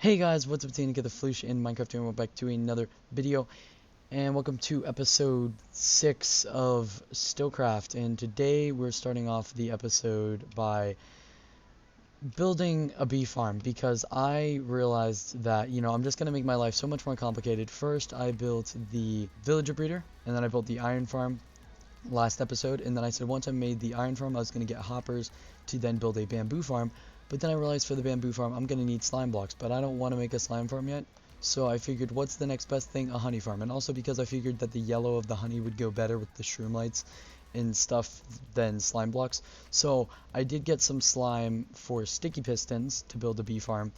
Hey guys, what's up? It's the Floosh in Minecraft, and we're back to another video. And welcome to episode 6 of Stylcraft. And today we're starting off the episode by building a bee farm because I realized that, I'm just going to make my life so much more complicated. First, I built the villager breeder, and then I built the iron farm last episode. And then I said once I made the iron farm, I was going to get hoppers to then build a bamboo farm. But then I realized for the bamboo farm, I'm going to need slime blocks, but I don't want to make a slime farm yet. So I figured, what's the next best thing? A honey farm. And also because I figured that the yellow of the honey would go better with the shroom lights and stuff than slime blocks. So I did get some slime for sticky pistons to build a bee farm.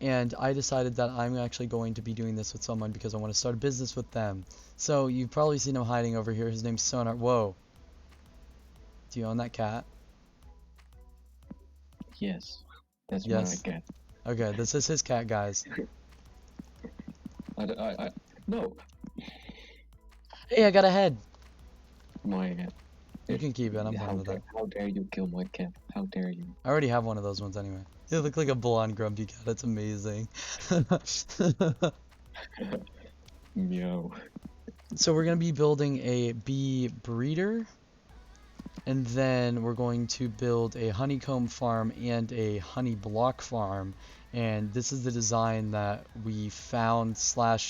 And I decided that I'm actually going to be doing this with someone because I want to start a business with them. So you've probably seen him hiding over here. His name's Ssonar. Whoa. Do you own that cat? Yes, that's Yes. my cat. Okay, this is his cat, guys. No. Hey, I got a head. My cat. You can keep it. I'm fine with that. How dare you kill my cat? How dare you? I already have one of those ones anyway. You look like a blonde grumpy cat. It's amazing. Meow. So we're going to be building a bee breeder. And then we're going to build a honeycomb farm and a honey block farm. And this is the design that we found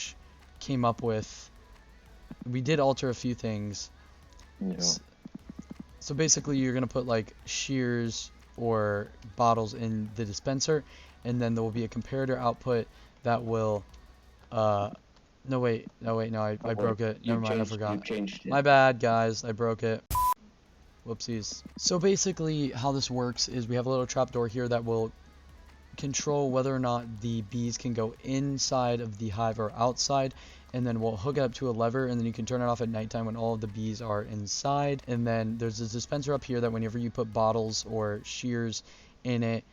/ came up with. We did alter a few things. No. So basically you're going to put like shears or bottles in the dispenser. And then there will be a comparator output that will... No, I broke it. Never mind, I forgot. You changed it. My bad, guys. I broke it. Whoopsies. So basically how this works is we have a little trapdoor here that will control whether or not the bees can go inside of the hive or outside, and then we'll hook it up to a lever, and then you can turn it off at nighttime when all of the bees are inside. And then there's a dispenser up here that whenever you put bottles or shears in it,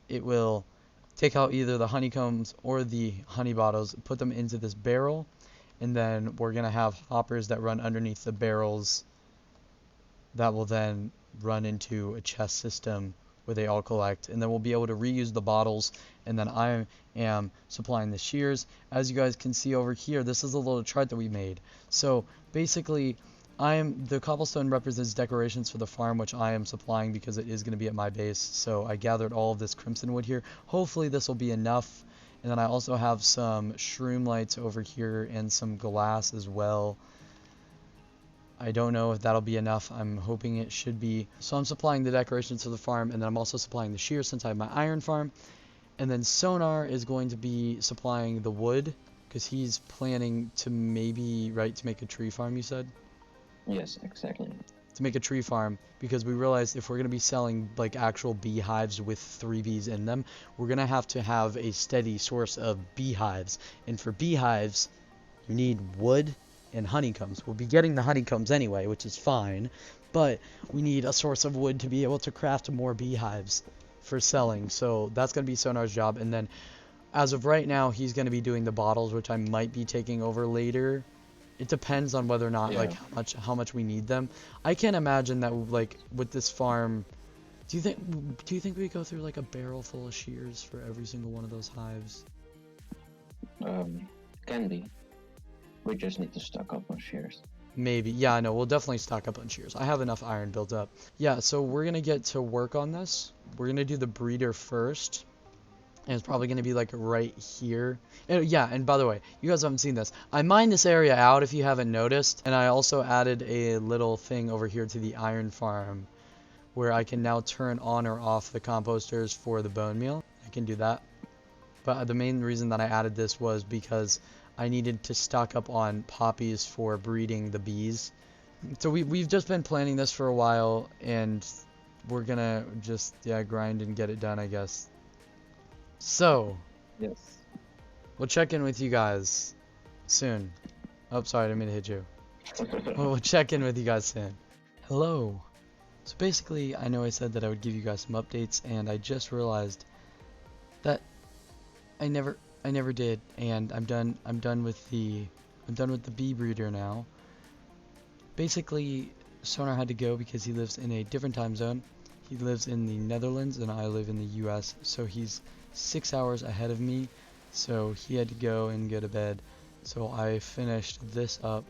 it will take out either the honeycombs or the honey bottles, put them into this barrel, and then we're gonna have hoppers that run underneath the barrels that will then run into a chest system where they all collect, and then we'll be able to reuse the bottles. And then I am supplying the shears. As you guys can see over here, this is a little chart that we made. So basically the cobblestone represents decorations for the farm, which I am supplying because it is going to be at my base. So I gathered all of this crimson wood here. Hopefully this will be enough. And then I also have some shroom lights over here and some glass as well. I don't know if that'll be enough. I'm hoping it should be. So I'm supplying the decorations for the farm, and then I'm also supplying the shears since I have my iron farm. And then Ssonar is going to be supplying the wood because he's planning to to make a tree farm, you said? Yes, exactly. To make a tree farm, because we realized if we're going to be selling like actual beehives with 3 bees in them, we're going to have a steady source of beehives. And for beehives, you need wood and honeycombs. We'll be getting the honeycombs anyway, which is fine, but we need a source of wood to be able to craft more beehives for selling. So that's going to be Sonar's job. And then as of right now, he's going to be doing the bottles, which I might be taking over later. It depends on whether or not how much we need them. I can't imagine that like with this farm. Do you think we go through like a barrel full of shears for every single one of those hives? Can be. We just need to stock up on shears. Maybe. Yeah, I know. We'll definitely stock up on shears. I have enough iron built up. Yeah, so we're going to get to work on this. We're going to do the breeder first. And it's probably going to be like right here. And, yeah, and by the way, you guys haven't seen this. I mined this area out if you haven't noticed. And I also added a little thing over here to the iron farm where I can now turn on or off the composters for the bone meal. I can do that. But the main reason that I added this was because I needed to stock up on poppies for breeding the bees. So we've just been planning this for a while, and we're gonna just grind and get it done, I guess. So Yes. we'll check in with you guys soon. Oh, sorry, I didn't mean to hit you. We'll check in with you guys soon. Hello. So basically, I know I said that I would give you guys some updates, and I just realized that I never did, and I'm done with the bee breeder now. Basically, Ssonar had to go because he lives in a different time zone. He lives in the Netherlands and I live in the US, so he's 6 hours ahead of me, so he had to go and go to bed. So I finished this up,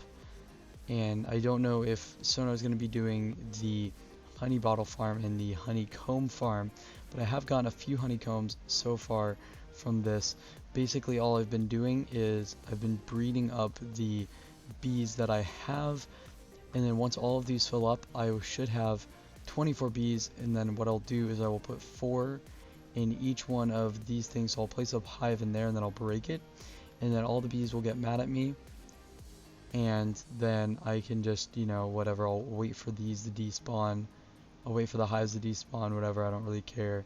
and I don't know if Ssonar is going to be doing the honey bottle farm and the honeycomb farm, but I have gotten a few honeycombs so far from this. Basically all I've been doing is I've been breeding up the bees that I have, and then once all of these fill up, I should have 24 bees, and then what I'll do is I will put 4 in each one of these things. So I'll place a hive in there and then I'll break it, and then all the bees will get mad at me, and then I can just, you know, whatever, I'll wait for these to despawn. I'll wait for the hives to despawn, whatever, I don't really care.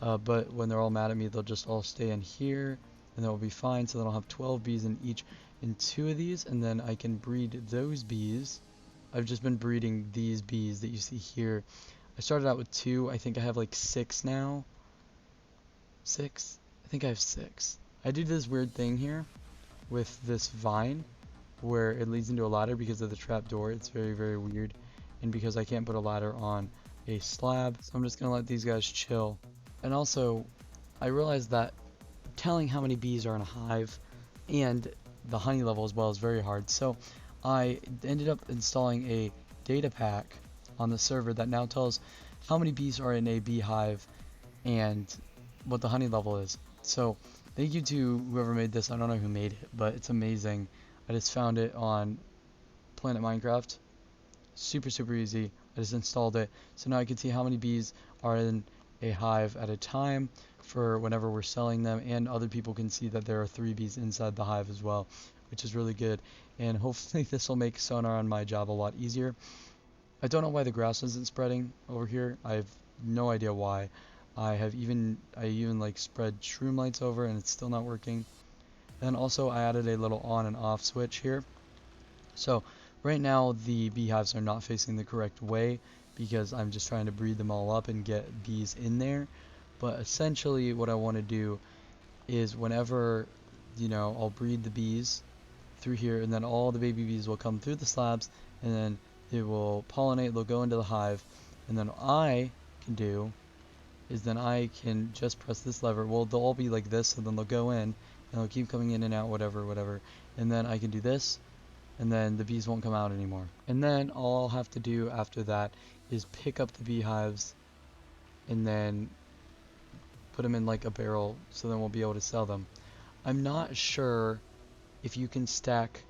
But when they're all mad at me, they'll just all stay in here, and they'll be fine. So then I'll have 12 bees in 2 of these, and then I can breed those bees. I've just been breeding these bees that you see here. I started out with 2. I think I have like 6 now. 6? I think I have 6. I did this weird thing here with this vine where it leads into a ladder because of the trap door. It's very, very weird. And because I can't put a ladder on a slab, so I'm just gonna let these guys chill. And also, I realized that telling how many bees are in a hive and the honey level as well is very hard. So I ended up installing a data pack on the server that now tells how many bees are in a beehive and what the honey level is. So thank you to whoever made this. I don't know who made it, but it's amazing. I just found it on Planet Minecraft. Super, super easy. I just installed it. So now I can see how many bees are in a hive at a time for whenever we're selling them, and other people can see that there are 3 bees inside the hive as well, which is really good. And hopefully this will make Ssonar on my job a lot easier. I don't know why the grass isn't spreading over here. I have no idea why. I even like spread shroom lights over and it's still not working. And also I added a little on and off switch here. So right now the beehives are not facing the correct way because I'm just trying to breed them all up and get bees in there. But essentially what I want to do is whenever, you know, I'll breed the bees through here, and then all the baby bees will come through the slabs, and then they will pollinate, they'll go into the hive, and then I can do is then I can just press this lever. Well, they'll all be like this, so then they'll go in and they'll keep coming in and out, whatever, and then I can do this, and then the bees won't come out anymore. And then all I'll have to do after that is pick up the beehives and then put them in like a barrel, so then we'll be able to sell them. I'm not sure if you can stack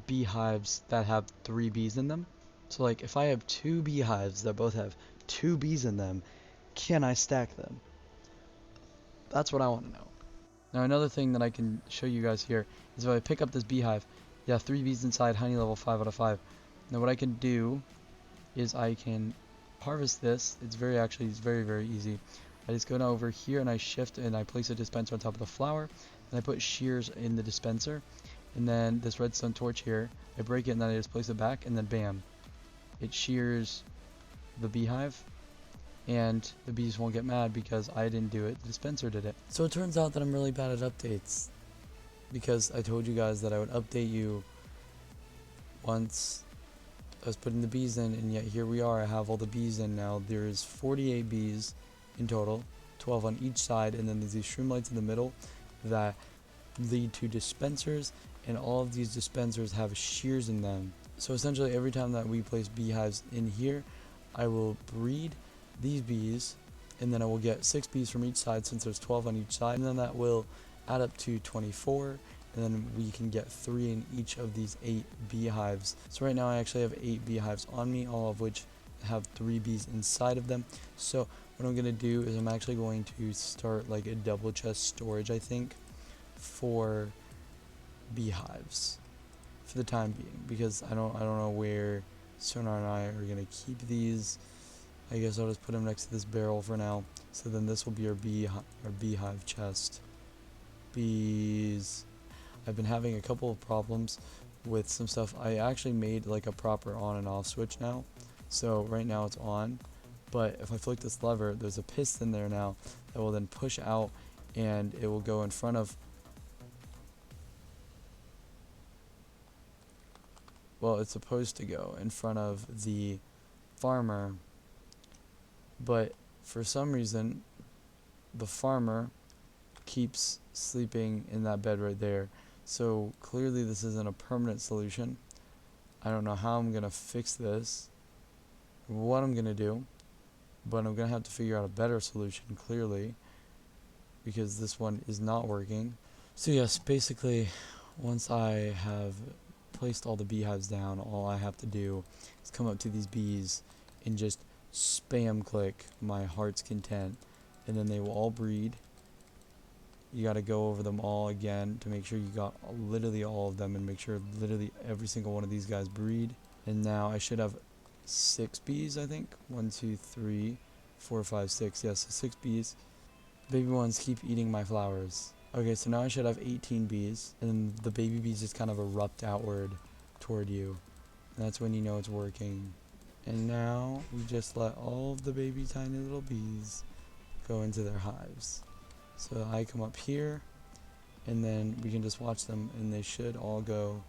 beehives that have 3 bees in them. So like if I have 2 beehives that both have 2 bees in them, can I stack them? That's what I want to know. Now another thing that I can show you guys here is if I pick up this beehive, yeah, 3 bees inside, honey level 5 out of 5. Now what I can do is I can harvest this. It's very, very easy. I just go down over here and I shift and I place a dispenser on top of the flower, and I put shears in the dispenser, and then this redstone torch here, I break it and then I just place it back, and then bam, it shears the beehive, and the bees won't get mad because I didn't do it, the dispenser did it. So it turns out that I'm really bad at updates, because I told you guys that I would update you once I was putting the bees in, and yet here we are. I have all the bees in now. There's 48 bees in total, 12 on each side, and then there's these shroom lights in the middle that lead to dispensers, and all of these dispensers have shears in them. So essentially every time that we place beehives in here, I will breed these bees, and then I will get 6 bees from each side since there's 12 on each side, and then that will add up to 24, and then we can get 3 in each of these 8 beehives. So right now I actually have 8 beehives on me, all of which have 3 bees inside of them. So what I'm going to do is I'm actually going to start like a double chest storage, I think, for beehives for the time being, because I don't know where Ssonar and I are going to keep these. I guess I'll just put them next to this barrel for now. So then this will be our beehive chest. Bees. I've been having a couple of problems with some stuff. I actually made like a proper on and off switch now. So right now it's on, but if I flick this lever, there's a piston there now that will then push out, and it will go in front of, well, it's supposed to go in front of the farmer, but for some reason the farmer keeps sleeping in that bed right there. So clearly this isn't a permanent solution. I don't know how I'm going to fix this, what I'm going to do, but I'm going to have to figure out a better solution clearly, because this one is not working. So yes, basically, once I have placed all the beehives down, all I have to do is come up to these bees and just spam click my heart's content, and then they will all breed. You got to go over them all again to make sure you got literally all of them, and make sure literally every single one of these guys breed. And now I should have 6 bees, I think. 1, 2, 3, 4, 5, 6. Yes, so 6 bees. Baby ones keep eating my flowers. Okay, so now I should have 18 bees, and the baby bees just kind of erupt outward toward you. And that's when you know it's working. And now we just let all of the baby tiny little bees go into their hives. So I come up here, and then we can just watch them, and they should all go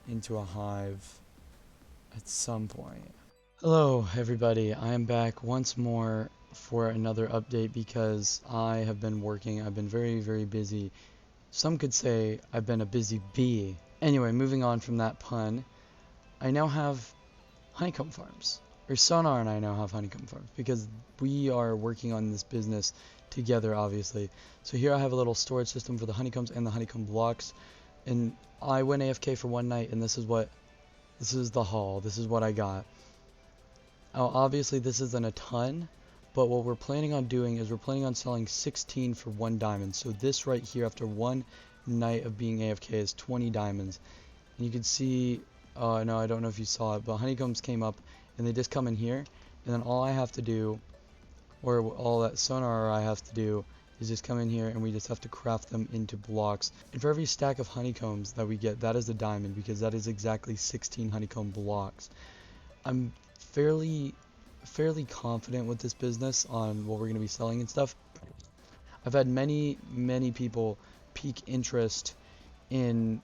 into a hive at some point. Hello everybody, I am back once more for another update because I have been working. I've been very, very busy. Some could say I've been a busy bee. Anyway, moving on from that pun, I now have honeycomb farms. Or Ssonar and I now have honeycomb farms because we are working on this business together, obviously. So here I have a little storage system for the honeycombs and the honeycomb blocks. And I went AFK for one night, and this is the haul. This is what I got. Now, obviously this isn't a ton, but what we're planning on doing is we're planning on selling 16 for 1 diamond. So this right here, after one night of being AFK, is 20 diamonds. And you can see, no, I don't know if you saw it, but honeycombs came up, and they just come in here, and then all I have to do, or all that Ssonar I have to do, is just come in here, and we just have to craft them into blocks. And for every stack of honeycombs that we get, that is a diamond, because that is exactly 16 honeycomb blocks. I'm fairly confident with this business on what we're going to be selling and stuff. I've had many people pique interest in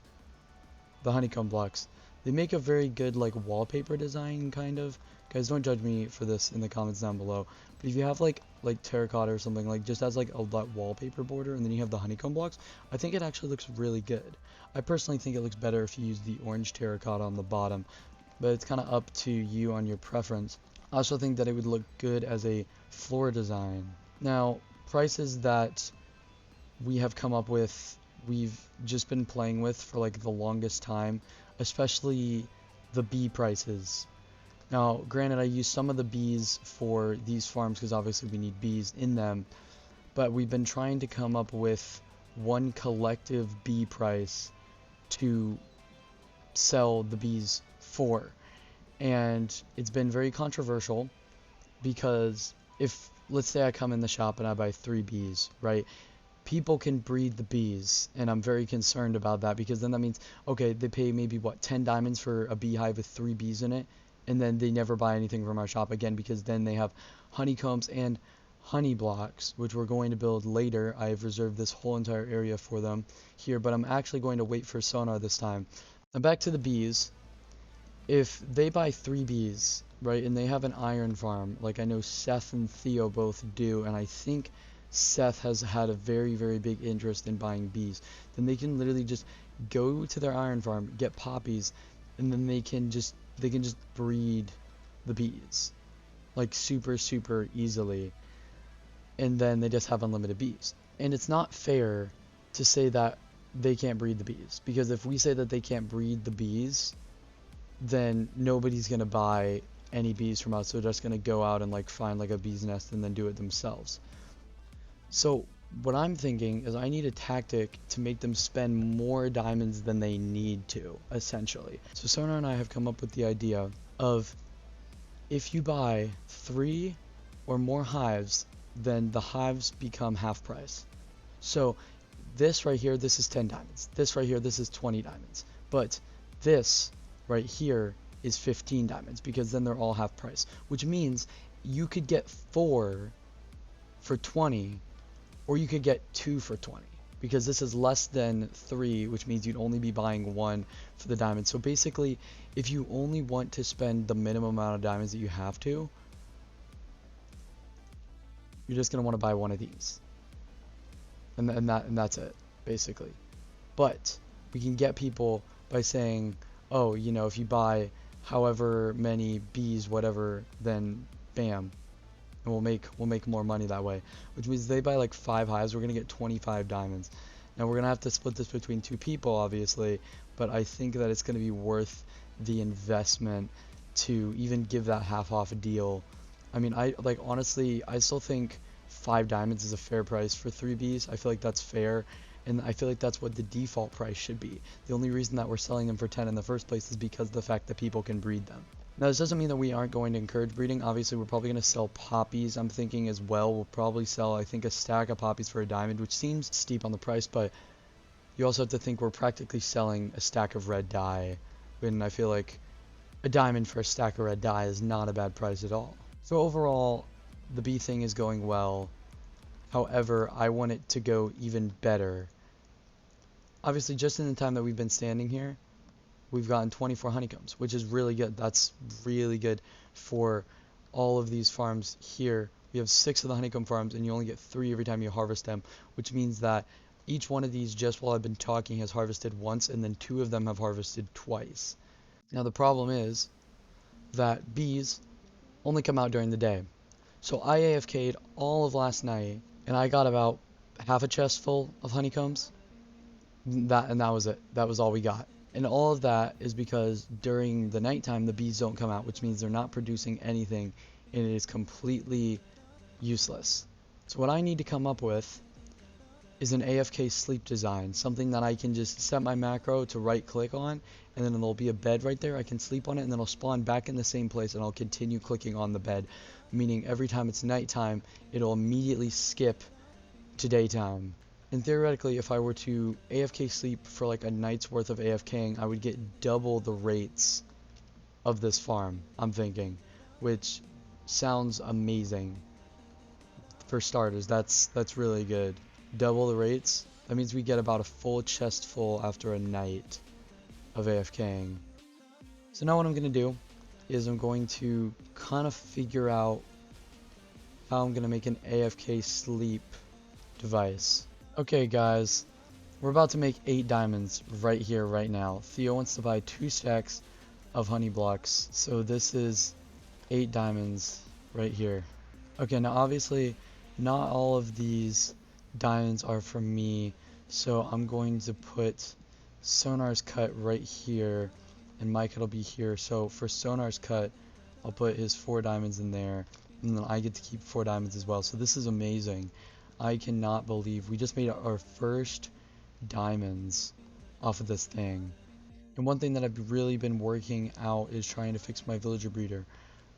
the honeycomb blocks. They make a very good like wallpaper design, kind of. Guys, don't judge me for this in the comments down below, but if you have like terracotta or something, like just as like that wallpaper border, and then you have the honeycomb blocks, I think it actually looks really good. I personally think it looks better if you use the orange terracotta on the bottom, but it's kind of up to you on your preference. I also think that it would look good as a floor design. Now, prices that we have come up with, we've just been playing with for like the longest time, especially the bee prices. Now, granted, I use some of the bees for these farms because obviously we need bees in them, but we've been trying to come up with one collective bee price to sell the bees for. And it's been very controversial because if, let's say I come in the shop and I buy 3 bees, right? People can breed the bees, and I'm very concerned about that, because then that means, okay, they pay maybe, what, 10 diamonds for a beehive with 3 bees in it, and then they never buy anything from our shop again, because then they have honeycombs and honey blocks, which we're going to build later. I've reserved this whole entire area for them here, but I'm actually going to wait for Ssonar this time. Now back to the bees. If they buy 3 bees, right, and they have an iron farm, like I know Seth and Theo both do, and I think Seth has had a very, very big interest in buying bees, then they can literally just go to their iron farm, get poppies, and then they can just breed the bees, like super easily, and then they just have unlimited bees. And it's not fair to say that they can't breed the bees, because if we say that they can't breed the bees, then nobody's gonna buy any bees from us. They're just gonna go out and like find like a bee's nest and then do it themselves. So what I'm thinking is I need a tactic to make them spend more diamonds than they need to, essentially. So Ssonar and I have come up with the idea of, if you buy 3 or more hives, then the hives become half price. So this right here, this is 10 diamonds. This right here, this is 20 diamonds. But this right here is 15 diamonds, because then they're all half price, which means you could get 4 for 20, or you could get 2 for 20, because this is less than 3, which means you'd only be buying 1 for the diamond. So basically, if you only want to spend the minimum amount of diamonds that you have to, you're just going to want to buy one of these. and that's it basically. But we can get people by saying, oh, you know, if you buy however many bees, whatever, then bam, and we'll make more money that way. Which means they buy like 5 hives, we're gonna get 25 diamonds. Now we're gonna have to split this between 2 people, obviously, but I think that it's gonna be worth the investment to even give that half off deal. I mean, I like honestly, I still think 5 diamonds is a fair price for 3 bees. I feel like that's fair. And I feel like that's what the default price should be. The only reason that we're selling them for 10 in the first place is because of the fact that people can breed them. Now this doesn't mean that we aren't going to encourage breeding. Obviously we're probably going to sell poppies, I'm thinking as well. We'll probably sell, I think, a stack of poppies for a diamond, which seems steep on the price, but you also have to think we're practically selling a stack of red dye, and I feel like a diamond for a stack of red dye is not a bad price at all. So overall, the bee thing is going well. However, I want it to go even better. Obviously, just in the time that we've been standing here, we've gotten 24 honeycombs, which is really good. That's really good for all of these farms here. We have 6 of the honeycomb farms, and you only get 3 every time you harvest them, which means that each one of these, just while I've been talking, has harvested once, and then 2 of them have harvested twice. Now, the problem is that bees only come out during the day. So I AFK'd all of last night, and I got about half a chest full of honeycombs. That was it. That was all we got. And all of that is because during the nighttime the bees don't come out, which means they're not producing anything, and it is completely useless. So what I need to come up with is an AFK sleep design, something that I can just set my macro to right click on, and then there'll be a bed right there. I can sleep on it, and then I'll spawn back in the same place, and I'll continue clicking on the bed, meaning every time it's nighttime it'll immediately skip to daytime. And theoretically, if I were to AFK sleep for like a night's worth of AFKing, I would get double the rates of this farm, I'm thinking, which sounds amazing. For starters, that's really good. Double the rates, that means we get about a full chest full after a night of AFKing. So now what I'm going to do is I'm going to kind of figure out how I'm going to make an AFK sleep device. Okay guys, we're about to make 8 diamonds right here, right now. Theo wants to buy 2 stacks of honey blocks, so this is 8 diamonds right here. Okay, now obviously not all of these diamonds are from me, so I'm going to put Ssonar's cut right here, and my cut will be here. So for Ssonar's cut, I'll put his 4 diamonds in there, and then I get to keep 4 diamonds as well. So this is amazing. I cannot believe we just made our first diamonds off of this thing. And one thing that I've really been working out is trying to fix my villager breeder.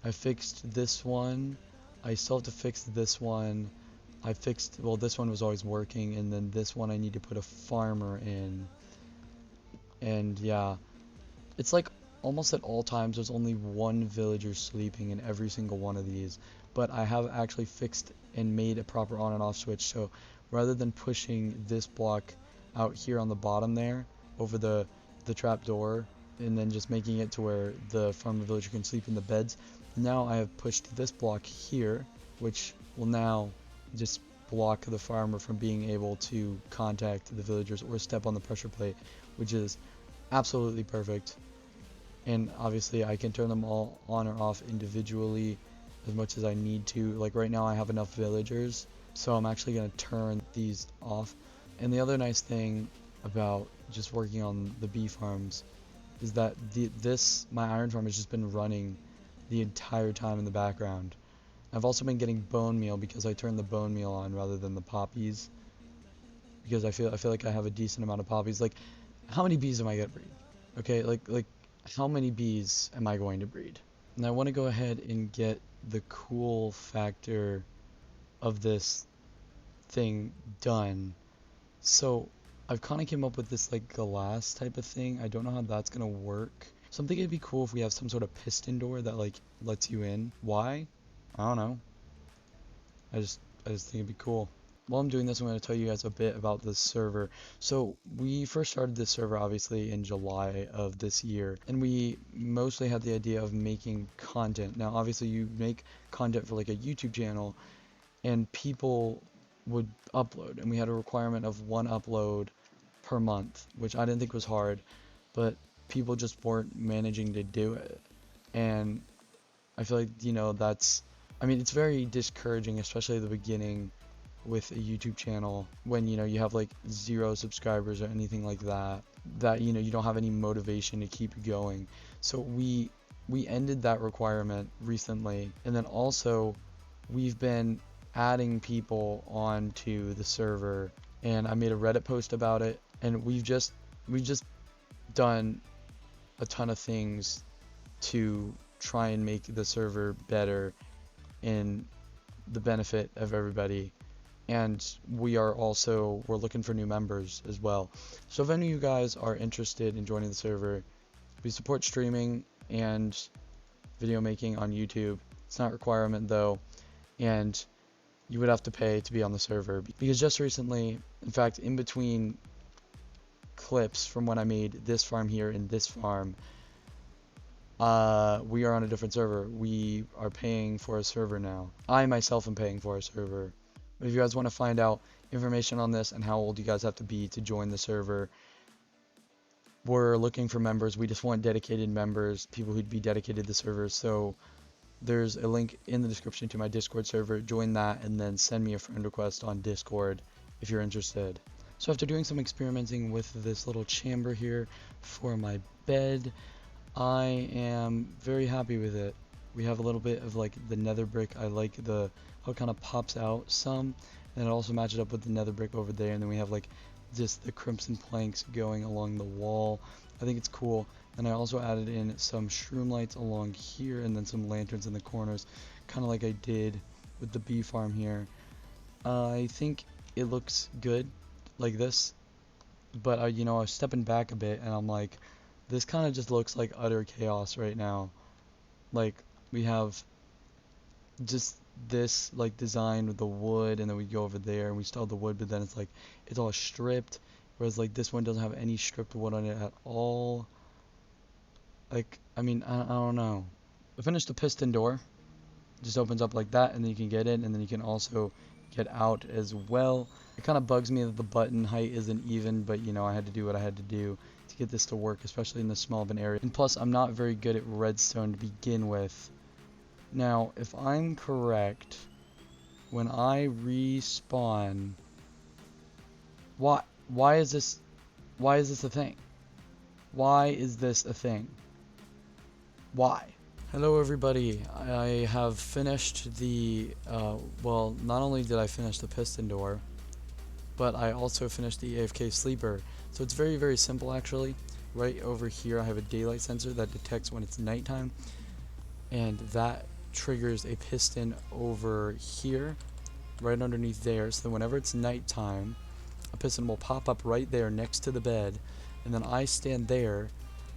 I fixed this one. I still have to fix this one. I fixed, well, this one was always working, and then this one I need to put a farmer in. And yeah, it's like almost at all times there's only one villager sleeping in every single one of these, but I have actually fixed and made a proper on and off switch. So rather than pushing this block out here on the bottom there over the trap door and then just making it to where the farmer villager can sleep in the beds, now I have pushed this block here, which will now just block the farmer from being able to contact the villagers or step on the pressure plate, which is absolutely perfect. And obviously I can turn them all on or off individually as much as I need to. Like right now I have enough villagers, so I'm actually going to turn these off. And the other nice thing about just working on the bee farms is that my iron farm has just been running the entire time in the background. I've also been getting bone meal because I turned the bone meal on rather than the poppies, because I feel like I have a decent amount of poppies. Like, how many bees am I gonna breed? Okay, like how many bees am I going to breed? And I want to go ahead and get the cool factor of this thing done. So I've kind of came up with this like glass type of thing. I don't know how that's gonna work. So I'm thinking it'd be cool if we have some sort of piston door that like lets you in. Why? I don't know. I just think it'd be cool. While I'm doing this, I'm going to tell you guys a bit about this server. So we first started this server obviously in July of this year, and we mostly had the idea of making content. Now obviously you make content for like a YouTube channel, and people would upload, and we had a requirement of 1 upload per month, which I didn't think was hard, but people just weren't managing to do it. And I feel like, you know, I mean, it's very discouraging, especially at the beginning with a YouTube channel, when, you know, you have like 0 subscribers or anything like that, you know, you don't have any motivation to keep going. So we ended that requirement recently, and then also we've been adding people onto the server, and I made a Reddit post about it, and we've just done a ton of things to try and make the server better in the benefit of everybody. And we're looking for new members as well. So if any of you guys are interested in joining the server, we support streaming and video making on YouTube. It's not a requirement though, and you would have to pay to be on the server, because just recently, in fact, in between clips from when I made this farm here and this farm, we are on a different server. We are paying for a server now. I myself am paying for a server. If you guys want to find out information on this and how old you guys have to be to join the server, we're looking for members. We just want dedicated members, people who'd be dedicated to the server. So there's a link in the description to my Discord server. Join that and then send me a friend request on Discord if you're interested. So after doing some experimenting with this little chamber here for my bed, I am very happy with it. We have a little bit of like the nether brick. I like how it kind of pops out some, and it also matches up with the nether brick over there, and then we have like just the crimson planks going along the wall. I think it's cool. And I also added in some shroom lights along here, and then some lanterns in the corners, kind of like I did with the bee farm here. I think it looks good like this, but you know, I was stepping back a bit and I'm like, this kind of just looks like utter chaos right now. Like, we have just this like design with the wood, and then we go over there and we still have the wood, but then it's like it's all stripped, whereas like this one doesn't have any stripped wood on it at all. Like, I mean, I don't know. I finished the piston door. It just opens up like that, and then you can get in, and then you can also get out as well. It kind of bugs me that the button height isn't even, but you know, I had to do what I had to do to get this to work, especially in this small of an area. And plus, I'm not very good at redstone to begin with. Now, if I'm correct, when I respawn, why is this a thing? Why is this a thing? Why? Hello everybody, I have finished the, well, not only did I finish the piston door, but I also finished the AFK sleeper. So it's very, very simple actually. Right over here I have a daylight sensor that detects when it's nighttime, and that triggers a piston over here, right underneath there, so that whenever it's nighttime, a piston will pop up right there next to the bed, and then I stand there,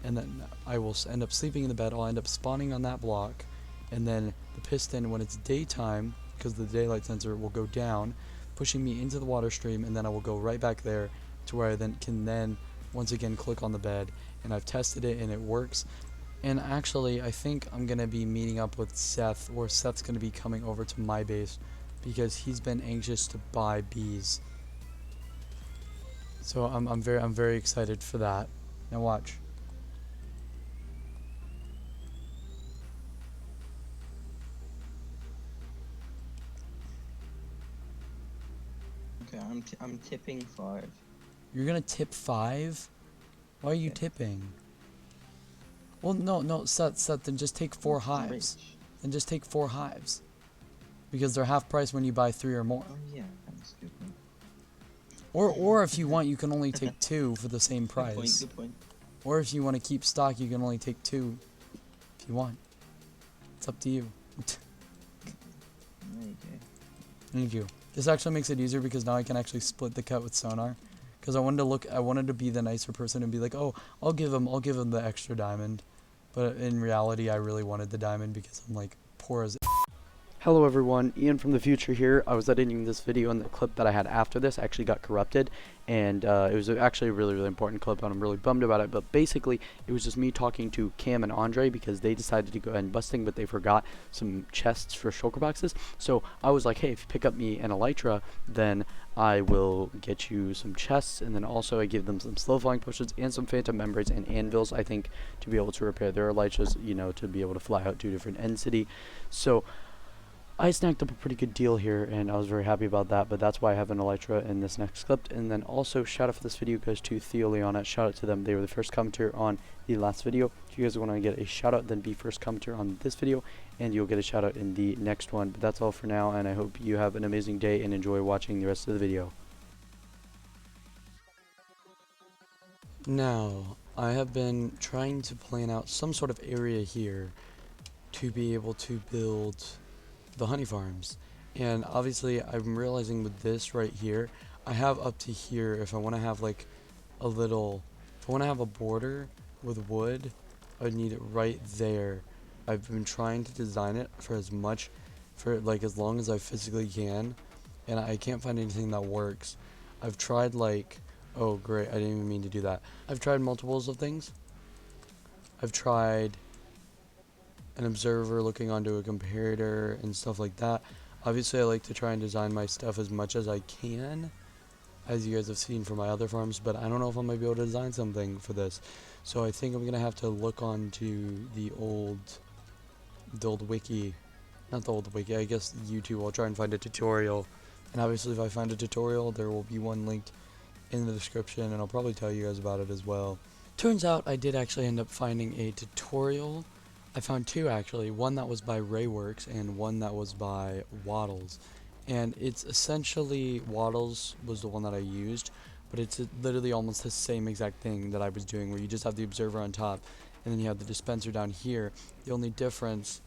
and then I will end up sleeping in the bed. I'll end up spawning on that block, and then the piston, when it's daytime, because the daylight sensor, will go down, pushing me into the water stream, and then I will go right back there to where I can once again click on the bed. And I've tested it and it works. And actually, I think I'm gonna be meeting up with Seth, or Seth's gonna be coming over to my base because he's been anxious to buy bees. So I'm very excited for that. Now watch. Okay, I'm tipping 5. You're gonna tip 5? Why are you tipping? Well, no, Seth, then just take 4 hives. Then just take 4 hives. Because they're half price when you buy 3 or more. Oh yeah, that's a good point. Or if you want, you can only take 2 for the same price. Good point. Or if you want to keep stock, you can only take 2 if you want. It's up to you. Thank you. This actually makes it easier because now I can actually split the cut with Ssonar. Because I wanted to be the nicer person and be like, oh, I'll give him the extra diamond. But in reality, I really wanted the diamond because I'm like poor as. Hello everyone, Ian from the future here. I was editing this video and the clip that I had after this actually got corrupted, and it was actually a really important clip and I'm really bummed about it. But basically it was just me talking to Cam and Andre because they decided to go ahead and busting, but they forgot some chests for shulker boxes. So I was like, hey, if you pick up me an elytra, then I will get you some chests, and then also I give them some slow flying potions and some phantom membranes and anvils, I think, to be able to repair their elytras, you know, to be able to fly out to a different end city. So I snagged up a pretty good deal here, and I was very happy about that, but that's why I have an elytra in this next clip. And then also, shout out for this video goes to Theo Liana. Shout out to them. They were the first commenter on the last video. If you guys want to get a shout out, then be first commenter on this video, and you'll get a shout out in the next one. But that's all for now, and I hope you have an amazing day and enjoy watching the rest of the video. Now, I have been trying to plan out some sort of area here to be able to build the honey farms, and obviously I'm realizing with this right here, I have up to here. If I want to have like a little, if I want to have a border with wood, I would need it right there. I've been trying to design it for as long as I physically can, and I can't find anything that works. I've tried like, oh great, I didn't even mean to do that. I've tried multiples of things. I've tried an observer looking onto a comparator and stuff like that. Obviously I like to try and design my stuff as much as I can, as you guys have seen for my other farms, but I don't know if I might be able to design something for this. So I think I'm gonna have to look onto the old wiki, not the old wiki, I guess YouTube. I'll try and find a tutorial, and obviously if I find a tutorial, there will be one linked in the description, and I'll probably tell you guys about it as well. Turns out I did actually end up finding a tutorial. I found two actually, one that was by Raysworks and one that was by Wattles. And it's essentially, Wattles was the one that I used, but it's literally almost the same exact thing that I was doing, where you just have the observer on top and then you have the dispenser down here. The only difference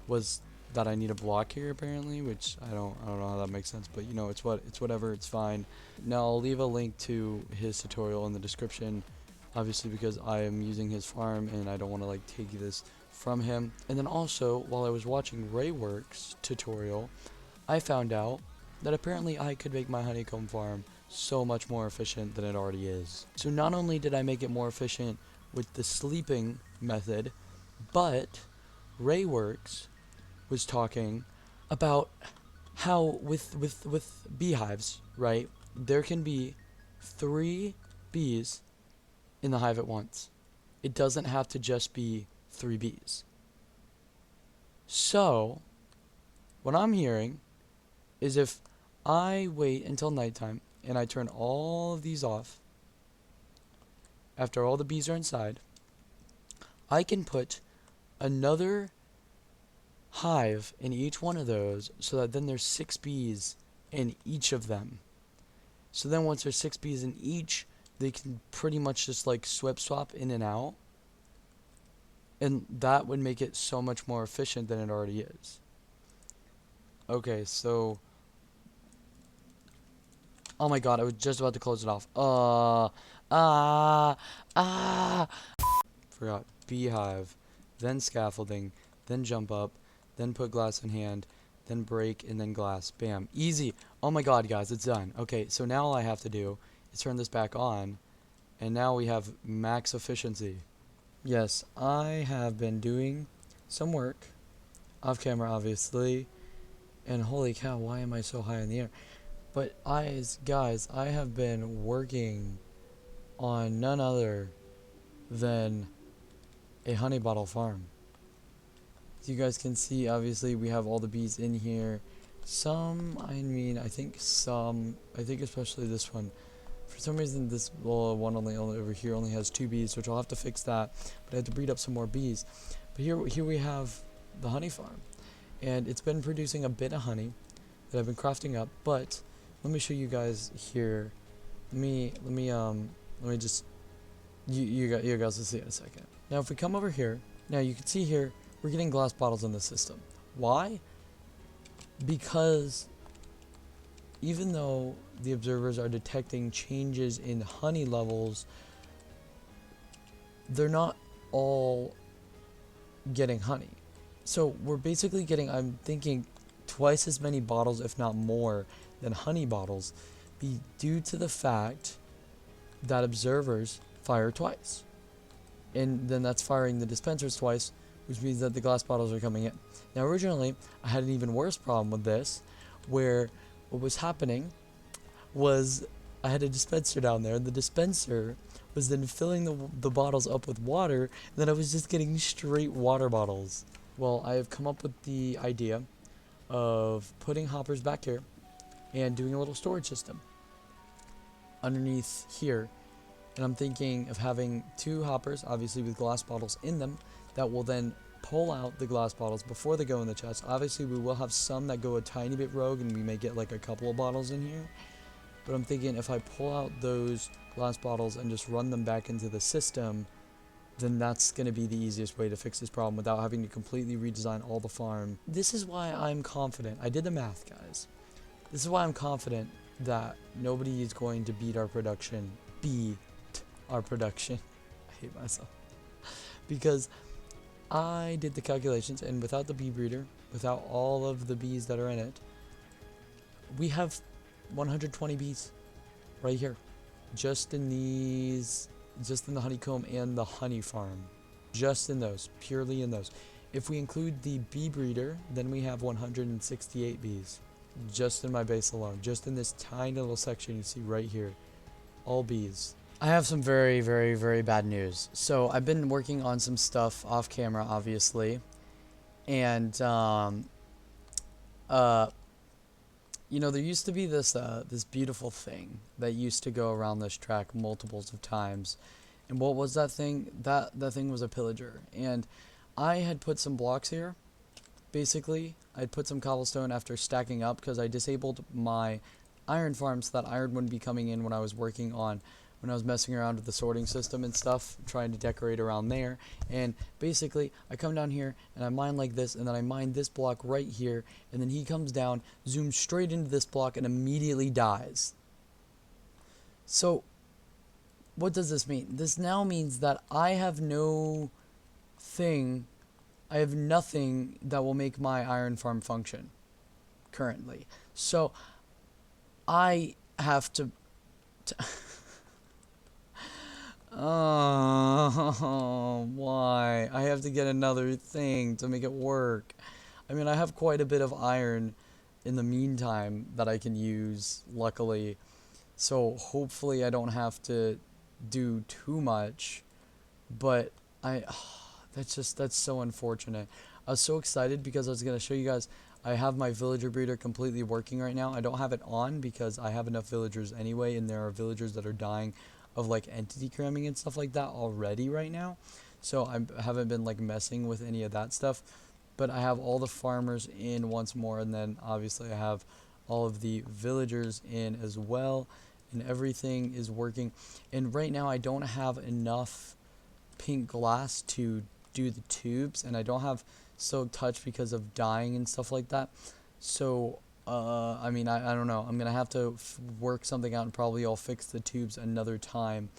was that I need a block here apparently, which I don't know how that makes sense, but you know, it's whatever, it's fine. Now I'll leave a link to his tutorial in the description, obviously because I am using his farm and I don't want to like take this from him. And then also, while I was watching Raysworks tutorial, I found out that apparently I could make my honeycomb farm so much more efficient than it already is. So not only did I make it more efficient with the sleeping method, but Raysworks was talking about how with beehives, right, there can be 3 bees in the hive at once. It doesn't have to just be 3 bees. So what I'm hearing is if I wait until nighttime and I turn all of these off after all the bees are inside, I can put another hive in each one of those, so that then there's 6 bees in each of them. So then once there's 6 bees in each, they can pretty much just like swap in and out. And that would make it so much more efficient than it already is. Okay, so, oh my god, I was just about to close it off. Forgot. Beehive, then scaffolding, then jump up, then put glass in hand, then break, and then glass. Bam. Easy. Oh my god, guys, it's done. Okay, so now all I have to do is turn this back on, and now we have max efficiency. Yes, I have been doing some work, off camera obviously, and holy cow, why am I so high in the air? But guys, I have been working on none other than a honey bottle farm. As you guys can see, obviously we have all the bees in here. I think especially this one. For some reason, this one only over here only has 2 bees, which I'll have to fix that. But I had to breed up some more bees. But here we have the honey farm, and it's been producing a bit of honey that I've been crafting up. But let me show you guys here. Let me just you guys will see in a second. Now, if we come over here, now you can see here we're getting glass bottles in the system. Why? Because even though the observers are detecting changes in honey levels, they're not all getting honey. So we're basically getting, I'm thinking, twice as many bottles, if not more, than honey bottles, due to the fact that observers fire twice. And then that's firing the dispensers twice, which means that the glass bottles are coming in. Now, originally, I had an even worse problem with this, where what was happening was I had a dispenser down there, and the dispenser was then filling the bottles up with water, and then I was just getting straight water bottles. Well, I have come up with the idea of putting hoppers back here and doing a little storage system underneath here. And I'm thinking of having 2 hoppers, obviously with glass bottles in them, that will then pull out the glass bottles before they go in the chest. Obviously, we will have some that go a tiny bit rogue, and we may get like a couple of bottles in here. But I'm thinking if I pull out those glass bottles and just run them back into the system, then that's going to be the easiest way to fix this problem without having to completely redesign all the farm. This is why I'm confident. I did the math, guys. This is why I'm confident that nobody is going to beat our production. I hate myself. Because I did the calculations, and without the bee breeder, without all of the bees that are in it, we have 120 bees right here. Just in these, just in the honeycomb and the honey farm. Just in those, purely in those. If we include the bee breeder, then we have 168 bees. Just in my base alone. Just in this tiny little section you see right here. All bees. I have some very, very, very bad news. So I've been working on some stuff off camera, obviously. And, you know, there used to be this this beautiful thing that used to go around this track multiples of times. And what was that thing? That thing was a pillager. And I had put some blocks here. Basically, I'd put some cobblestone after stacking up because I disabled my iron farm so that iron wouldn't be coming in when I was working on, when I was messing around with the sorting system and stuff, trying to decorate around there. And basically, I come down here and I mine like this, and then I mine this block right here, and then he comes down, zooms straight into this block, and immediately dies. So, what does this mean? This now means that I have no thing, I have nothing that will make my iron farm function currently. So, I have to oh, why? I have to get another thing to make it work. I mean, I have quite a bit of iron in the meantime that I can use, luckily. So hopefully I don't have to do too much. But that's so unfortunate. I was so excited because I was going to show you guys, I have my villager breeder completely working right now. I don't have it on because I have enough villagers anyway, and there are villagers that are dying of like entity cramming and stuff like that already right now. So I haven't been like messing with any of that stuff. But I have all the farmers in once more, and then obviously I have all of the villagers in as well, and everything is working. And right now I don't have enough pink glass to do the tubes, and I don't have Silk Touch because of dying and stuff like that. So I mean, I don't know. I'm gonna have to work something out, and probably I'll fix the tubes another time.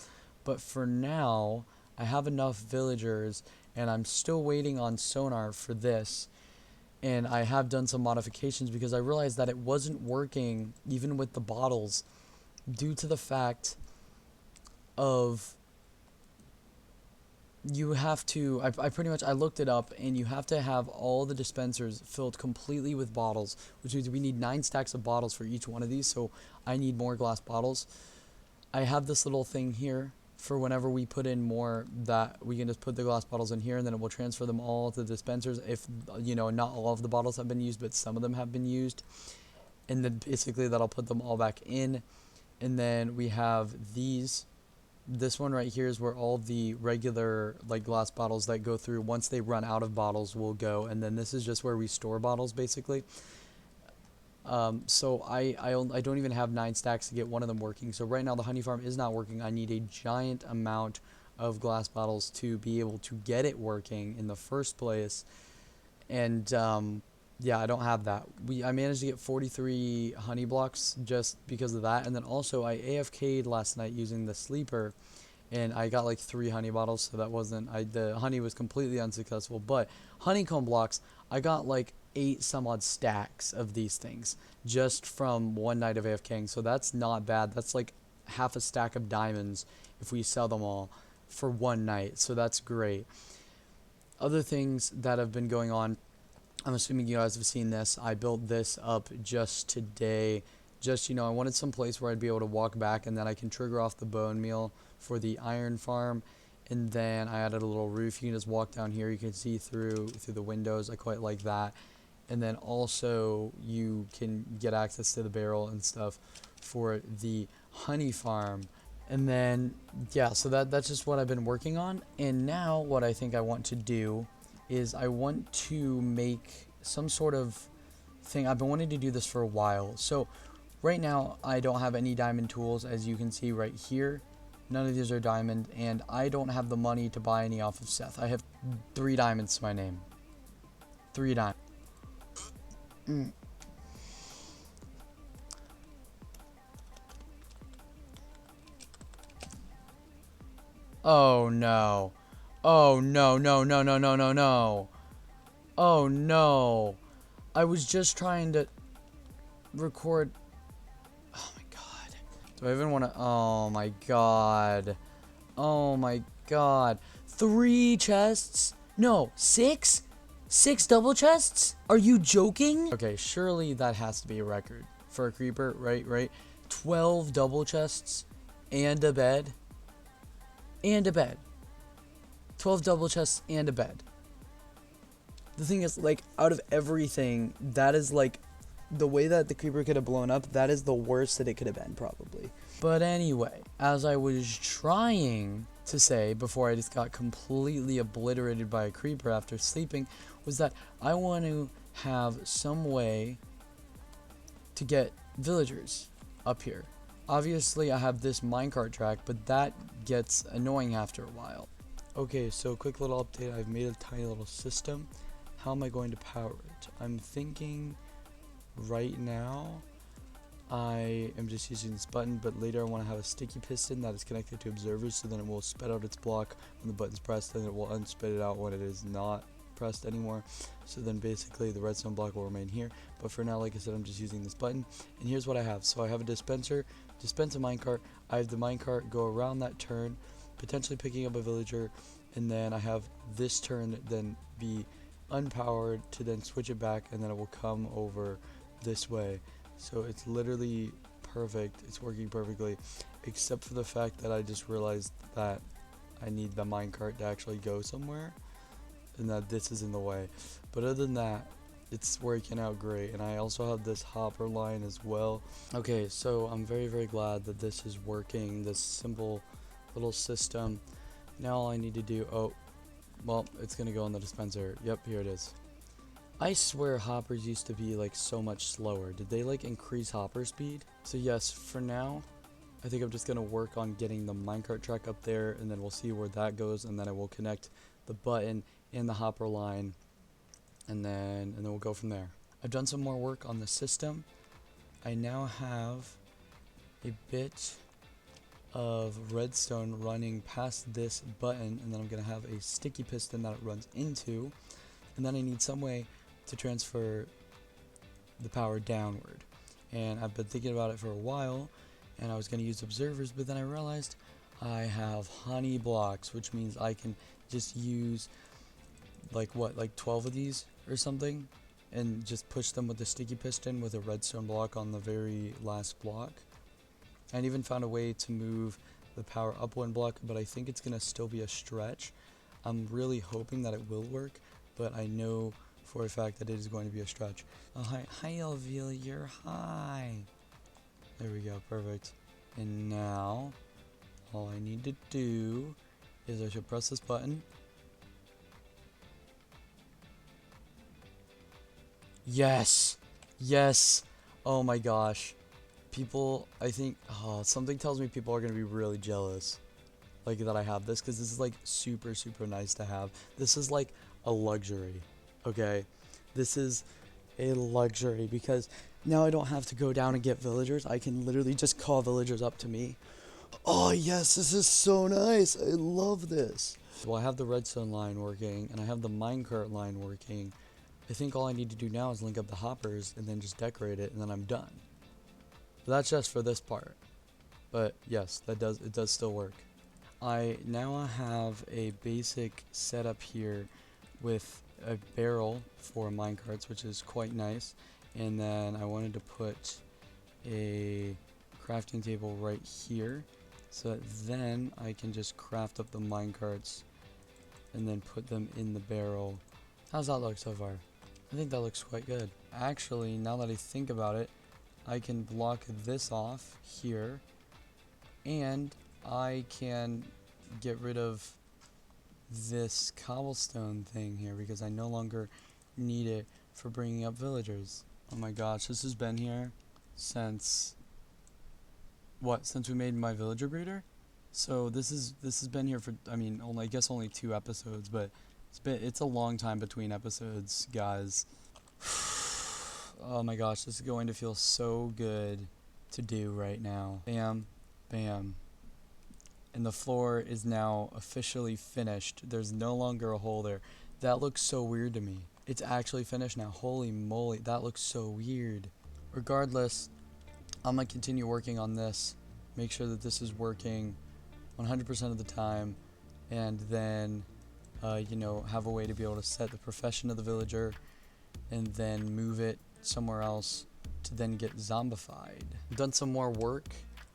But for now, I have enough villagers, and I'm still waiting on Ssonar for this. And I have done some modifications because I realized that it wasn't working even with the bottles due to the fact of you have to, I pretty much, I looked it up, and you have to have all the dispensers filled completely with bottles, which means we need 9 stacks of bottles for each one of these, so I need more glass bottles. I have this little thing here for whenever we put in more, that we can just put the glass bottles in here, and then it will transfer them all to the dispensers if, you know, not all of the bottles have been used, but some of them have been used. And then basically that'll put them all back in. And then we have these. This one right here is where all the regular like glass bottles that go through, once they run out of bottles, will go. And then this is just where we store bottles basically. So I don't even have 9 stacks to get one of them working. So right now the honey farm is not working. I need a giant amount of glass bottles to be able to get it working in the first place. And yeah, I don't have that. I managed to get 43 honey blocks just because of that. And then also I AFK'd last night using the sleeper, and I got like 3 honey bottles, so that wasn't, the honey was completely unsuccessful. But honeycomb blocks, I got like 8 some odd stacks of these things just from one night of AFKing. So that's not bad. That's like half a stack of diamonds if we sell them all for one night. So that's great. Other things that have been going on, I'm assuming you guys have seen this. I built this up just today. Just, I wanted some place where I'd be able to walk back, and then I can trigger off the bone meal for the iron farm. And then I added a little roof. You can just walk down here. You can see through the windows. I quite like that. And then also you can get access to the barrel and stuff for the honey farm. And then, yeah, so that's just what I've been working on. And now what I think I want to do is I want to make some sort of thing. I've been wanting to do this for a while. So right now I don't have any diamond tools, as you can see right here. None of these are diamond, and I don't have the money to buy any off of Seth. I have 3 diamonds to my name. 3 diamonds. Oh no. Oh no, no, no, no, no, no, no. Oh no. I was just trying to record. Oh my god. Do I even want to? Oh my god. Oh my god. 3 chests? No, 6? 6 double chests? Are you joking? Okay, surely that has to be a record for a creeper, right? 12 double chests and a bed. And a bed. 12 double chests and a bed. The thing is, like, out of everything, that is like the way that the creeper could have blown up. That is the worst that it could have been, probably. But anyway, as I was trying to say before I just got completely obliterated by a creeper after sleeping, was that I want to have some way to get villagers up here. Obviously I have this minecart track, but that gets annoying after a while. Okay, so quick little update. I've made a tiny little system. How am I going to power it? I'm thinking right now I am just using this button, but later I want to have a sticky piston that is connected to observers, so then it will spit out its block when the button's pressed, and it will unspit it out when it is not pressed anymore. So then basically the redstone block will remain here, but for now, like I said, I'm just using this button. And here's what I have. So I have a dispenser, dispense a minecart. I have the minecart go around that turn, potentially picking up a villager, and then I have this turn then be unpowered to then switch it back, and then it will come over this way. So it's literally perfect. It's working perfectly, except for the fact that I just realized that I need the minecart to actually go somewhere, and that this is in the way. But other than that, it's working out great. And I also have this hopper line as well. Okay, so I'm very, very glad that this is working, this simple little system. Now all I need to do, oh, well, it's gonna go in the dispenser. Yep, here it is. I swear hoppers used to be like so much slower. Did they like increase hopper speed? So yes, for now, I think I'm just gonna work on getting the minecart track up there, and then we'll see where that goes, and then I will connect the button and the hopper line, and then we'll go from there. I've done some more work on the system. I now have a bit of redstone running past this button, and then I'm gonna have a sticky piston that it runs into, and then I need some way to transfer the power downward. And I've been thinking about it for a while, and I was going to use observers, but then I realized I have honey blocks, which means I can just use like 12 of these or something, and just push them with the sticky piston with a redstone block on the very last block. I even found a way to move the power up 1 block, but I think it's going to still be a stretch. I'm really hoping that it will work, but I know for a fact that it is going to be a stretch. Oh, hi Elvila, you're hi. There we go, perfect. And now, all I need to do is I should press this button. Yes! Yes! Oh my gosh. People, I think, something tells me people are going to be really jealous. Like that I have this, because this is like super, super nice to have. This is like a luxury. Okay, this is a luxury because now I don't have to go down and get villagers. I can literally just call villagers up to me. Oh yes, this is so nice. I love this. Well, I have the redstone line working, and I have the minecart line working. I think all I need to do now is link up the hoppers and then just decorate it, and then I'm done. But that's just for this part. But yes, it does still work. I now have a basic setup here with a barrel for minecarts, which is quite nice. And then I wanted to put a crafting table right here, so that then I can just craft up the minecarts and then put them in the barrel. How's that look so far? I think that looks quite good. Actually, now that I think about it, I can block this off here, and I can get rid of this cobblestone thing here because I no longer need it for bringing up villagers. Oh my gosh, this has been here since what? Since we made my villager breeder? So this has been here for, I mean, only, I guess only 2 episodes, but it's a long time between episodes, guys. Oh my gosh, this is going to feel so good to do right now. Bam, bam. And the floor is now officially finished. There's no longer a hole there. That looks so weird to me. It's actually finished now. Holy moly, that looks so weird. Regardless, I'm gonna continue working on this. Make sure that this is working 100% of the time. And then, you know, have a way to be able to set the profession of the villager and then move it somewhere else to then get zombified. I've done some more work.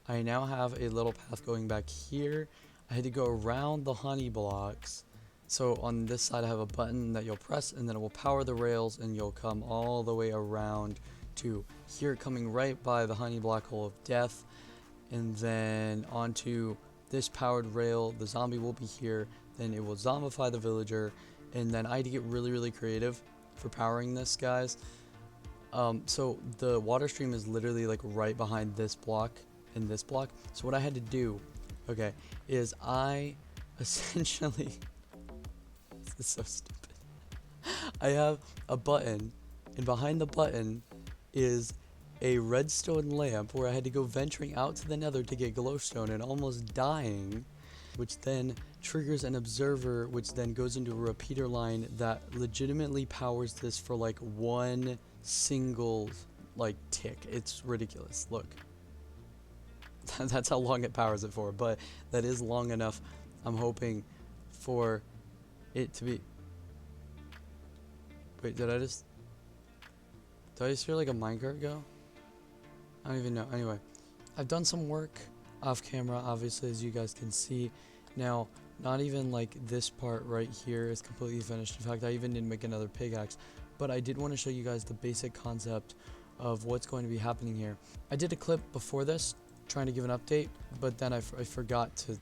I now have a little path going back here. I had to go around the honey blocks. So on this side I have a button that you'll press, and then it will power the rails, and you'll come all the way around to here, coming right by the honey black hole of death, and then onto this powered rail. The zombie will be here, then it will zombify the villager, and then I had to get really creative for powering this, guys. So the water stream is literally like right behind this block and this block. So what I had to do, okay, is I essentially this is so stupid. I have a button, and behind the button is a redstone lamp where I had to go venturing out to the nether to get glowstone and almost dying, which then triggers an observer, which then goes into a repeater line that legitimately powers this for like one single like tick. It's ridiculous. Look. That's how long it powers it for, but that is long enough, I'm hoping, for it to be... Wait, did I just hear like a minecart go? I don't even know. Anyway, I've done some work off camera, obviously, as you guys can see. Now, not even like this part right here is completely finished. In fact, I even didn't make another pickaxe, but I did want to show you guys the basic concept of what's going to be happening here. I did a clip before this trying to give an update, but then I forgot to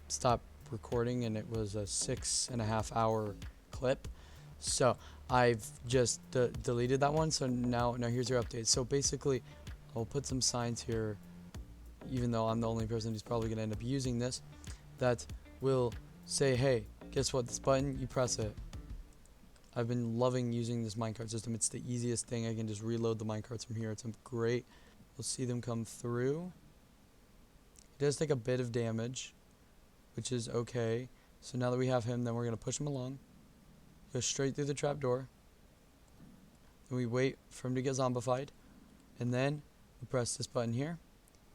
stop recording, and it was a 6.5 hour clip, so I've just deleted that one. So now here's your update. So basically I'll put some signs here, even though I'm the only person who's probably gonna end up using this, that will say, hey, guess what, this button, you press it. I've been loving using this minecart system. It's the easiest thing. I can just reload the minecarts from here. It's great. We'll see them come through. It does take a bit of damage, which is okay. So now that we have him, then we're going to push him along. Go straight through the trapdoor. Then we wait for him to get zombified. And then we press this button here.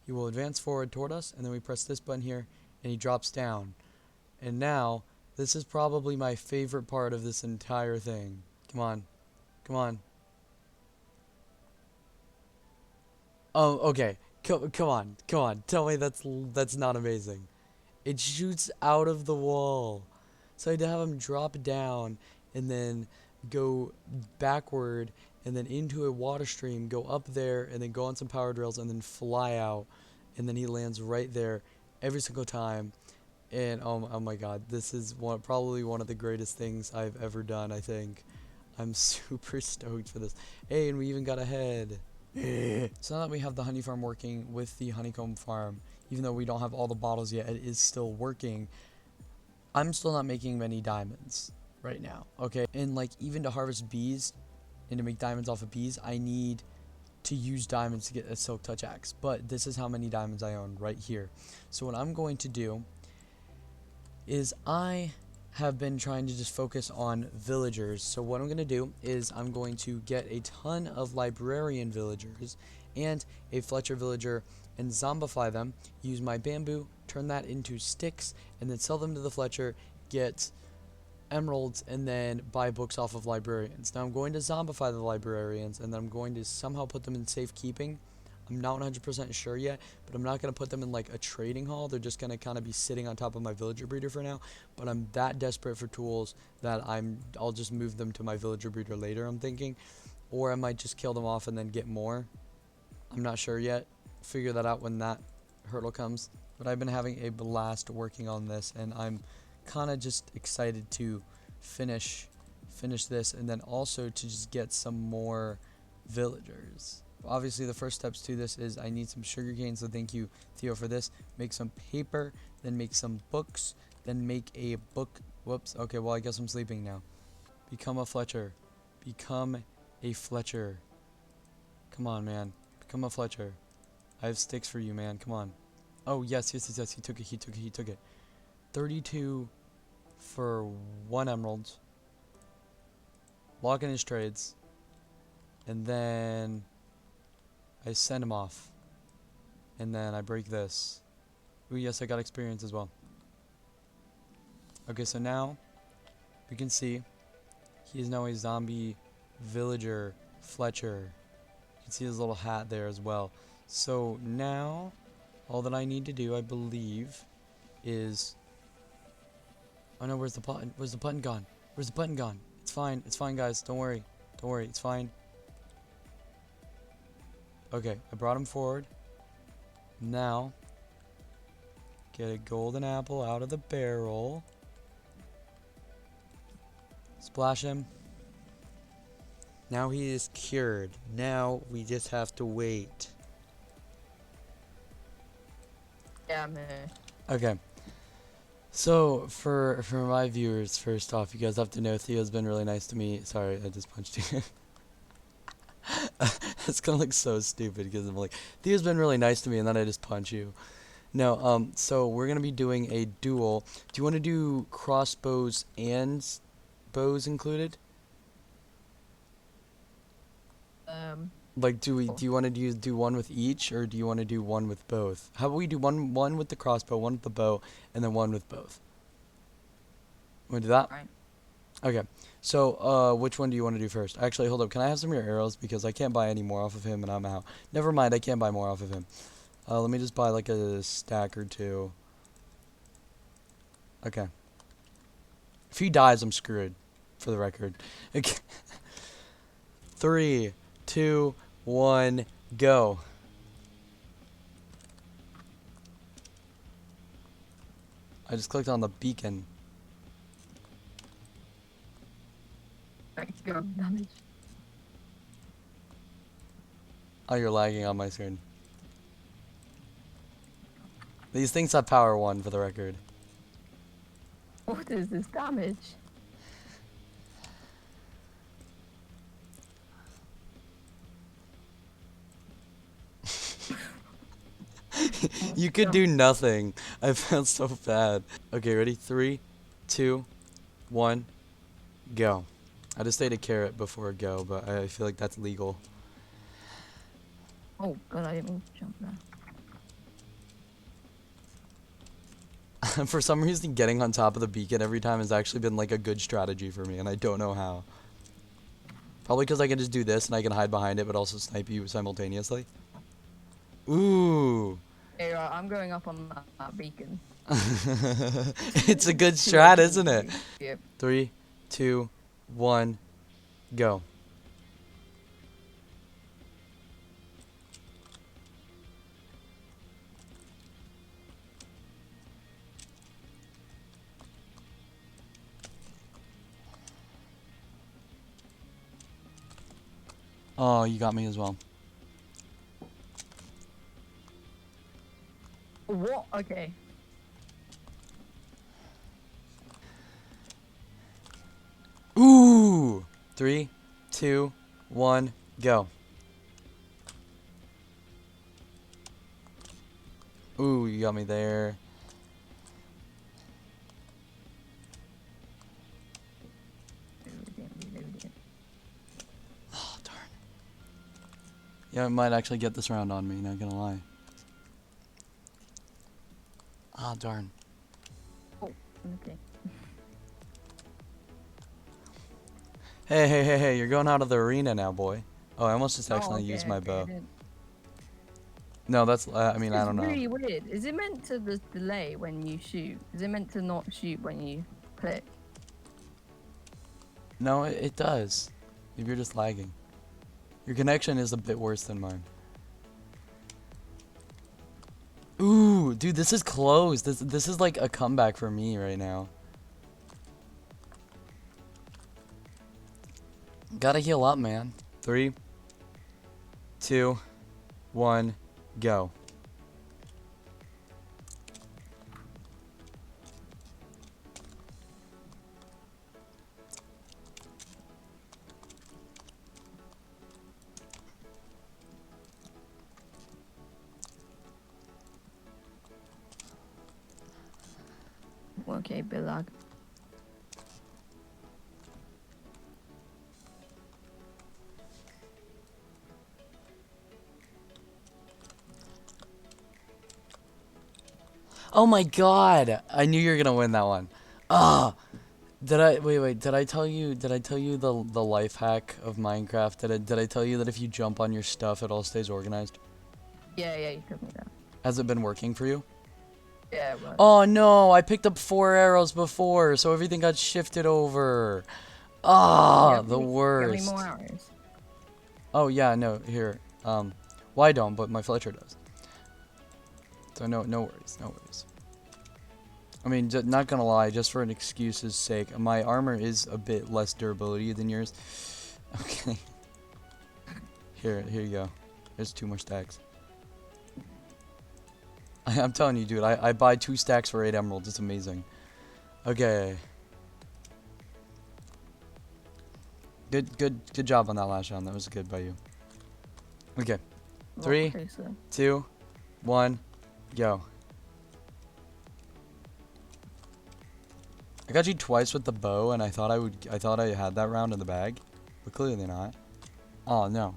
He will advance forward toward us. And then we press this button here, and he drops down. And now, this is probably my favorite part of this entire thing. Come on. Come on. Oh, okay. Come on. Tell me that's not amazing. It shoots out of the wall. So I had to have him drop down and then go backward and then into a water stream, go up there and then go on some powered rails and then fly out. And then he lands right there every single time. And oh my god, this is probably one of the greatest things I've ever done, I think. I'm super stoked for this. Hey, and we even got a head. So now that we have the honey farm working with the honeycomb farm, even though we don't have all the bottles yet, it is still working. I'm still not making many diamonds right now, okay? And like, even to harvest bees and to make diamonds off of bees, I need to use diamonds to get a silk touch axe. But this is how many diamonds I own right here. So what I'm going to do is I have been trying to just focus on villagers. So what I'm going to do is I'm going to get a ton of librarian villagers and a Fletcher villager and zombify them, use my bamboo, turn that into sticks, and then sell them to the Fletcher, get emeralds, and then buy books off of librarians. Now I'm going to zombify the librarians, and then I'm going to somehow put them in safekeeping. I'm not 100% sure yet, but I'm not going to put them in like a trading hall. They're just going to kind of be sitting on top of my villager breeder for now, but I'm that desperate for tools that I'll just move them to my villager breeder later, I'm thinking, or I might just kill them off and then get more. I'm not sure yet. Figure that out when that hurdle comes, but I've been having a blast working on this, and I'm kind of just excited to finish this, and then also to just get some more villagers. Obviously the first steps to this is I need some sugarcane, so thank you Theo for this. Make some paper, then make some books, then make a book. Whoops, okay, well I guess I'm sleeping now. Become a Fletcher. Become a Fletcher. Come on, man. Become a Fletcher. I have sticks for you, man. Come on. Oh, yes. He took it. 32 for 1 emerald. Lock in his trades. And then I send him off. And then I break this. Ooh, yes, I got experience as well. Okay, so now we can see he is now a zombie villager Fletcher. You can see his little hat there as well. So now all that I need to do, I believe, is... Oh no, where's the button? Where's the button gone? Where's the button gone? It's fine. It's fine, guys. Don't worry. Don't worry. It's fine. Okay, I brought him forward. Now, get a golden apple out of the barrel. Splash him. Now he is cured. Now we just have to wait. Yeah, I'm here. Okay. So, for my viewers, first off, you guys have to know Theo's been really nice to me. Sorry, I just punched you. It's gonna look so stupid because I'm like, Theo's been really nice to me, and then I just punch you. No, so we're gonna be doing a duel. Do you want to do crossbows and bows included? Like, do you want to do one with each, or do you want to do one with both? How about we do one with the crossbow, one with the bow, and then one with both? Want to do that? Right. Okay. So, which one do you want to do first? Actually, hold up. Can I have some of your arrows? Because I can't buy any more off of him, and I'm out. Never mind, I can't buy more off of him. Let me just buy, like, a stack or two. Okay. If he dies, I'm screwed, for the record. Okay. 3, 2, 1, go. I just clicked on the beacon. Let's go. Damage. Oh, you're lagging on my screen. These things have power 1 for the record. What is this damage? You could do nothing. I felt so bad. Okay, ready? 3, 2, 1, go. I just ate a carrot before go, but I feel like that's legal. Oh god, I didn't mean to jump there. For some reason, getting on top of the beacon every time has actually been like a good strategy for me, and I don't know how. Probably because I can just do this and I can hide behind it, but also snipe you simultaneously. Ooh. Hey, right, I'm going up on that beacon. It's a good strat, isn't it? Yep. 3, 2, 1, go. Oh, you got me as well. What? Okay. Ooh! 3, 2, 1, go. Ooh, you got me there. Yeah, I might actually get this round on me, not gonna lie. Ah, darn. Oh, okay. Hey, you're going out of the arena now, boy. Oh, I almost just Oh, accidentally okay, used my okay, I bow. didn't- No, that's, I mean, I It's don't know. really weird. Is it meant to just delay when you shoot? Is it meant to not shoot when you click? No, it does. If you're just lagging. Your connection is a bit worse than mine. Ooh, dude, this is close. This is like a comeback for me right now. Gotta heal up, man. 3, 2, 1, go. Okay, bit lag. Oh my god! I knew you were gonna win that one. Ah! Wait, did I tell you the life hack of Minecraft? Did I tell you that if you jump on your stuff it all stays organized? Yeah, you took me down. Has it been working for you? Yeah, but Oh no, I picked up 4 arrows before, so everything got shifted over. Ah, the you have any worst. more arrows? Oh yeah, no, here. Well, I don't, but my Fletcher does. So no worries, no worries. I mean, not gonna lie, just for an excuse's sake, my armor is a bit less durability than yours. Okay. Here you go. There's 2 more stacks. I'm telling you, dude, I buy 2 stacks for 8 emeralds. It's amazing. Okay. Good job on that last round. That was good by you. Okay. Rock 3, closer. 2, 1, go. I got you twice with the bow, and I thought I had that round in the bag, but clearly not. Oh no.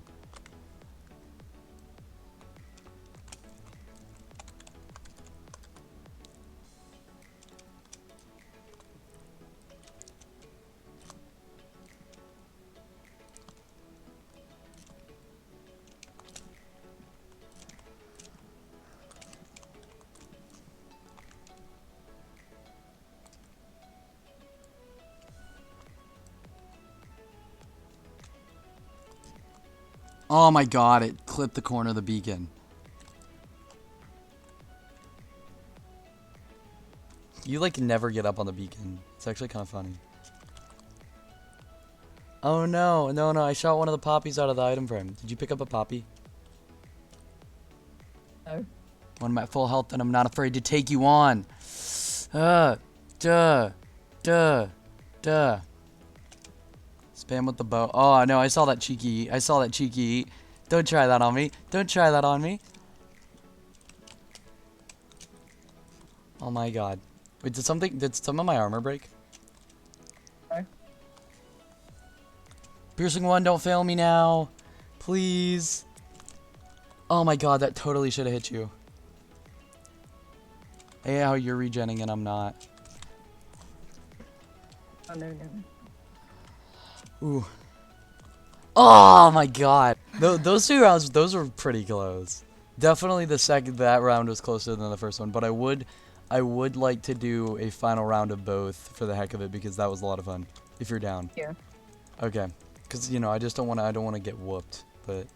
Oh my god, it clipped the corner of the beacon. You like never get up on the beacon. It's actually kind of funny. Oh no, I shot one of the poppies out of the item frame. Did you pick up a poppy? No. When I'm at full health and I'm not afraid to take you on. Duh. Spam with the bow. Oh no, I saw that cheeky eat. Don't try that on me. Oh my god. Wait, did some of my armor break? No. Piercing 1, don't fail me now. Please. Oh my god, that totally should have hit you. Hey, how you're regenning and I'm not. Oh, no. Ooh. Oh my god. Those 2 rounds, those were pretty close. Definitely that round was closer than the first one, but I would like to do a final round of both for the heck of it because that was a lot of fun. If you're down. Yeah. Okay. Cuz I don't want to get whooped, but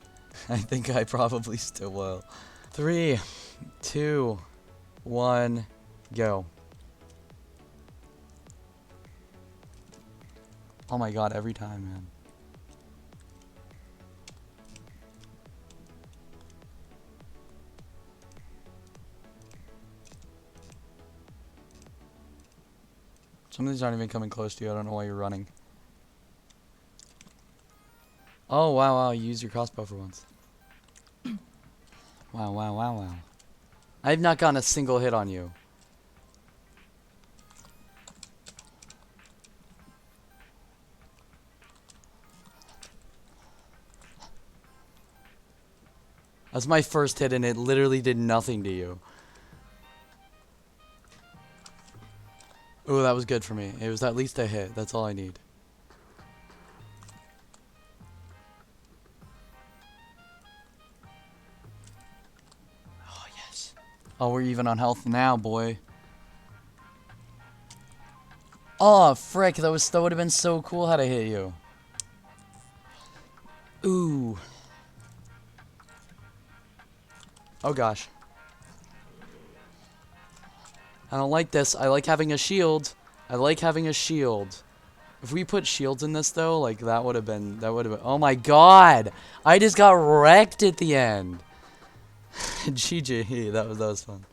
I think I probably still will. 3, 2, 1, go. Oh my god, every time, man. Some of these aren't even coming close to you. I don't know why you're running. Oh, wow. You used your crossbow for once. Wow. I've not gotten a single hit on you. That's my first hit, and it literally did nothing to you. Ooh, that was good for me. It was at least a hit. That's all I need. Oh, yes. Oh, we're even on health now, boy. Oh, frick. That would have been so cool had I hit you. Ooh. Oh, gosh. I don't like this. I like having a shield. I like having a shield. If we put shields in this, though, like, that would have been... Oh, my God. I just got wrecked at the end. GG. That was fun.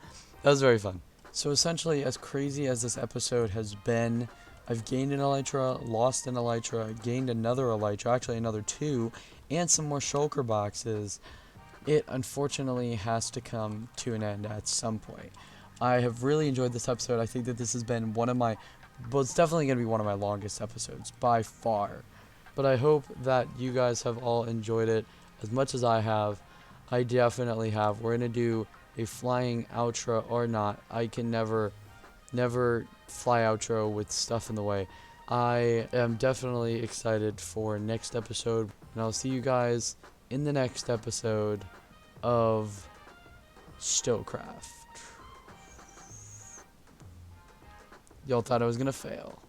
That was very fun. So, essentially, as crazy as this episode has been, I've gained an elytra, lost an elytra, gained another elytra, actually another 2, and some more shulker boxes. It, unfortunately, has to come to an end at some point. I have really enjoyed this episode. I think that this has been one of my... Well, it's definitely going to be one of my longest episodes, by far. But I hope that you guys have all enjoyed it as much as I have. I definitely have. We're going to do a flying outro or not. I can never fly outro with stuff in the way. I am definitely excited for next episode. And I'll see you guys in the next episode of Stylcraft. Y'all thought I was gonna fail.